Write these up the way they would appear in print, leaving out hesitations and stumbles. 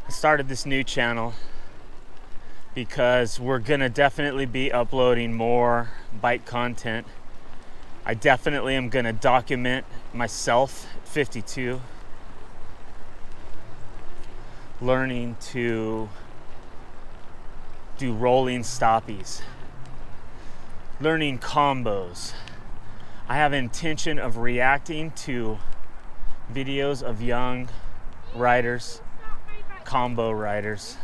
I started this new channel because we're gonna definitely be uploading more bike content. I definitely am gonna document myself at 52, learning to do rolling stoppies, learning combos. I have an intention of reacting to videos of young riders, combo riders,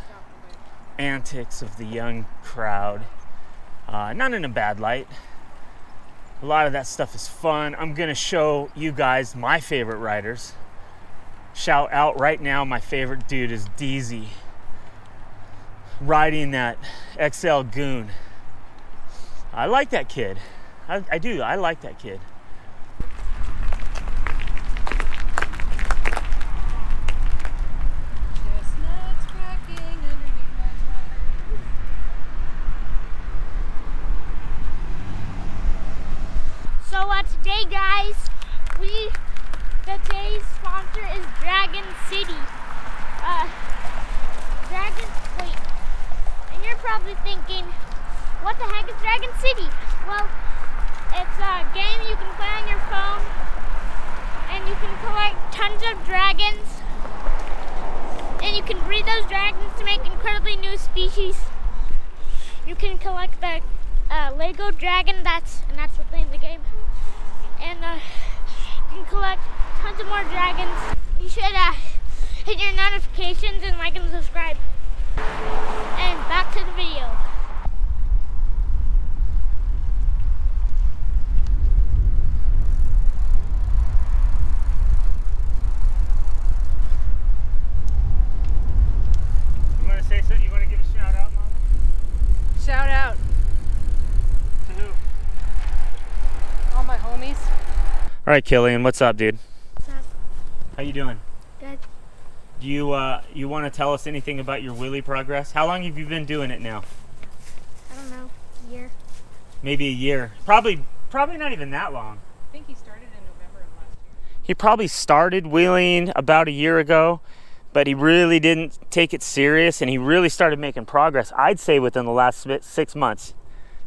antics of the young crowd, not in a bad light. A lot of that stuff is fun. I'm gonna show you guys my favorite riders. Shout out right now, my favorite dude is DZ, riding that XL Goon. I like that kid. I do, I like that kid. So today, guys, today's sponsor is Dragon City. Wait, and you're probably thinking, what the heck is Dragon City? Well, it's a game you can play on your phone, and you can collect tons of dragons, and you can breed those dragons to make incredibly new species. You can collect the Lego dragon, and that's what's in the game. And you can collect tons of more dragons. You should hit your notifications and like and subscribe. And back to the video. You want to say something? You want to give a shout out, Mama? Shout out To who? all my homies. All right, Killian, what's up, dude? What's up? How you doing? Good. Do you want to tell us anything about your wheelie progress? How long have you been doing it now? I don't know. Year. Maybe a year. Probably not even that long. I think he started in November of last year. He probably started wheeling about a year ago, but he really didn't take it serious, and he really started making progress, I'd say, within the last 6 months.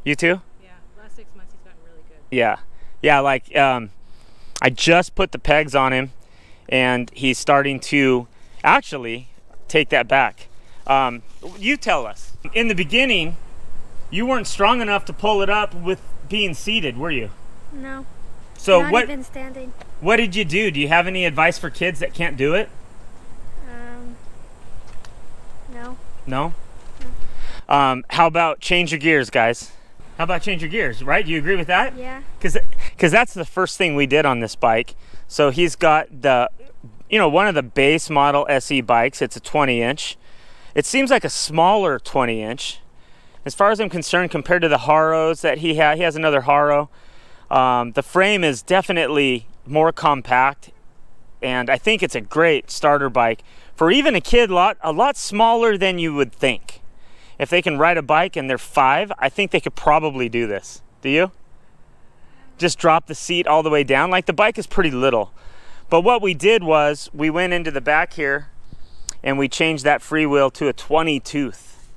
You too? Yeah, last 6 months he's gotten really good. Yeah, like I just put the pegs on him, and he's starting to actually take that back. You tell us. In the beginning, you weren't strong enough to pull it up with being seated, were you? No. So Not even standing. what did you do? Do you have any advice for kids that can't do it? No. No? How about change your gears, guys? How about change your gears, right? Do you agree with that? Yeah. Because that's the first thing we did on this bike. So he's got the, one of the base model SE bikes. It's a 20-inch. It seems like a smaller 20-inch. As far as I'm concerned, compared to the Haros that he has another Haro. The frame is definitely more compact, and I think it's a great starter bike for even a kid a lot smaller than you would think. If they can ride a bike and they're 5, I think they could probably do this. Do you? Just drop the seat all the way down. Like, the bike is pretty little. But what we did was we went into the back here and we changed that freewheel to a 20 tooth.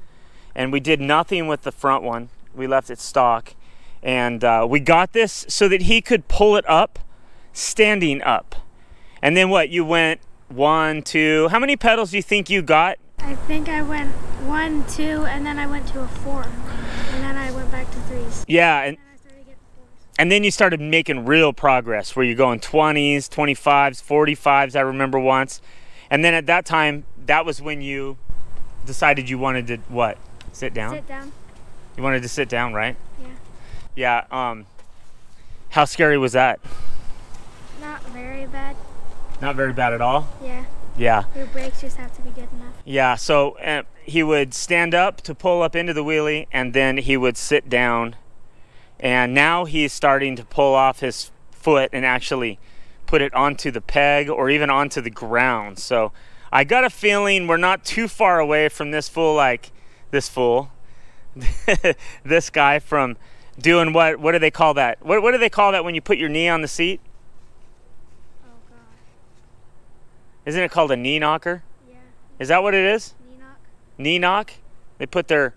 And we did nothing with the front one. We left it stock. And we got this so that he could pull it up standing up. And then what? You went 1, 2. How many pedals do you think you got? I think I went 1, 2, and then I went to a 4. And then I went back to 3s. Yeah, and And I started getting 4s. And then you started making real progress where you're going 20s, 25s, 45s, I remember once. And then at that time, that was when you decided you wanted to, what? Sit down? Sit down. You wanted to sit down, right? Yeah. Yeah. How scary was that? Not very bad. Not very bad at all? Yeah. Yeah. Your brakes just have to be good enough. Yeah, so he would stand up to pull up into the wheelie, and then he would sit down. And now he's starting to pull off his foot and actually put it onto the peg or even onto the ground. So I got a feeling we're not too far away from this fool, this guy from doing what do they call that? What do they call that when you put your knee on the seat? Oh, gosh. Isn't it called a knee knocker? Yeah. Is that what it is? Knee knock. Knee knock? They put their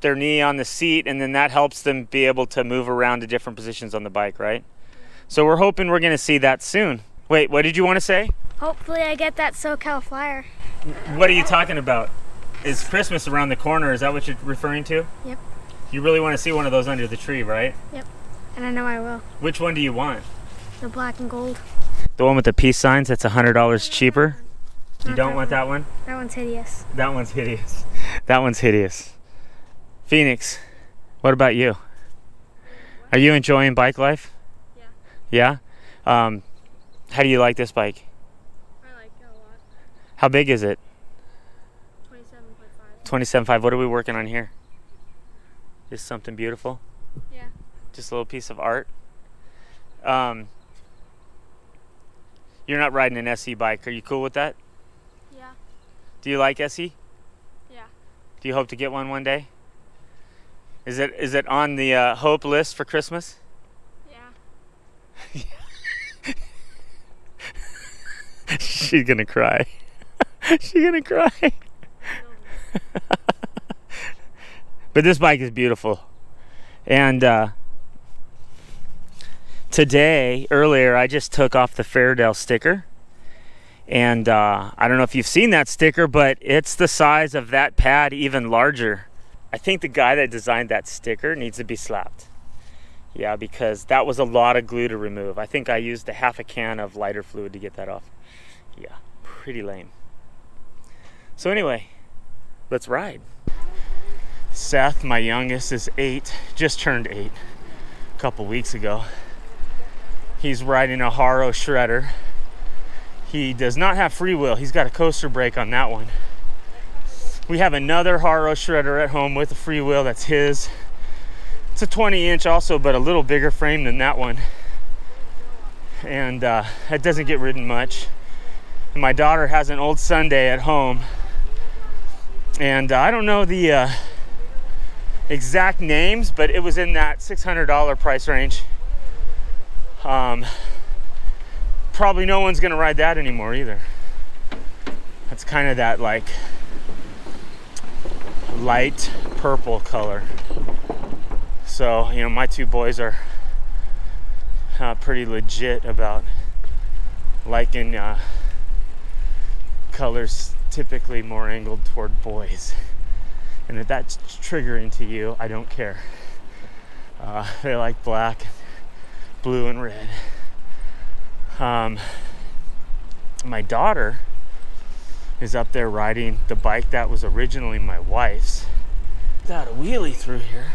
knee on the seat, and then that helps them be able to move around to different positions on the bike, right? So we're hoping we're going to see that soon. Wait, what did you want to say? Hopefully I get that SoCal Flyer. What are you talking about? Is Christmas around the corner? Is that what you're referring to? Yep. You really want to see one of those under the tree, right? Yep. And I know I will. Which one do you want? The black and gold. The one with the peace signs that's $100 cheaper? You Not don't that want that one? That one's hideous. That one's hideous. That one's hideous. Phoenix, what about you? Are you enjoying bike life? Yeah. Yeah? How do you like this bike? I like it a lot. How big is it? 27.5. 27.5. What are we working on here? Just something beautiful? Yeah. Just a little piece of art? You're not riding an SE bike. Are you cool with that? Yeah. Do you like SE? Yeah. Do you hope to get one day? Is it on the hope list for Christmas? Yeah. She's gonna cry. She's gonna cry. But this bike is beautiful. And earlier, I just took off the Fairdale sticker. And I don't know if you've seen that sticker, but it's the size of that pad, even larger. I think the guy that designed that sticker needs to be slapped. Yeah, because that was a lot of glue to remove. I think I used half a can of lighter fluid to get that off. Yeah, pretty lame. So anyway, let's ride. Seth, my youngest, is 8, just turned 8 a couple weeks ago. He's riding a Haro Shredder. He does not have free wheel. He's got a coaster brake on that one. We have another Haro Shredder at home with a free wheel that's his. It's a 20-inch also, but a little bigger frame than that one. And it doesn't get ridden much. And my daughter has an old Sunday at home. And I don't know the exact names, but it was in that $600 price range. Probably no one's gonna ride that anymore either. That's kind of that like light purple color. So, you know, my two boys are pretty legit about liking colors typically more angled toward boys. And if that's triggering to you, I don't care. They like black, blue, and red. My daughter is up there riding the bike that was originally my wife's. Got a wheelie through here.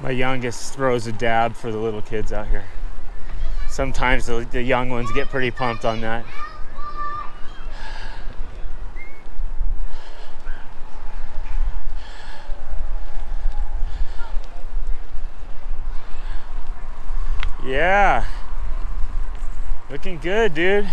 My youngest throws a dab for the little kids out here. Sometimes the young ones get pretty pumped on that. Yeah. Looking good, dude.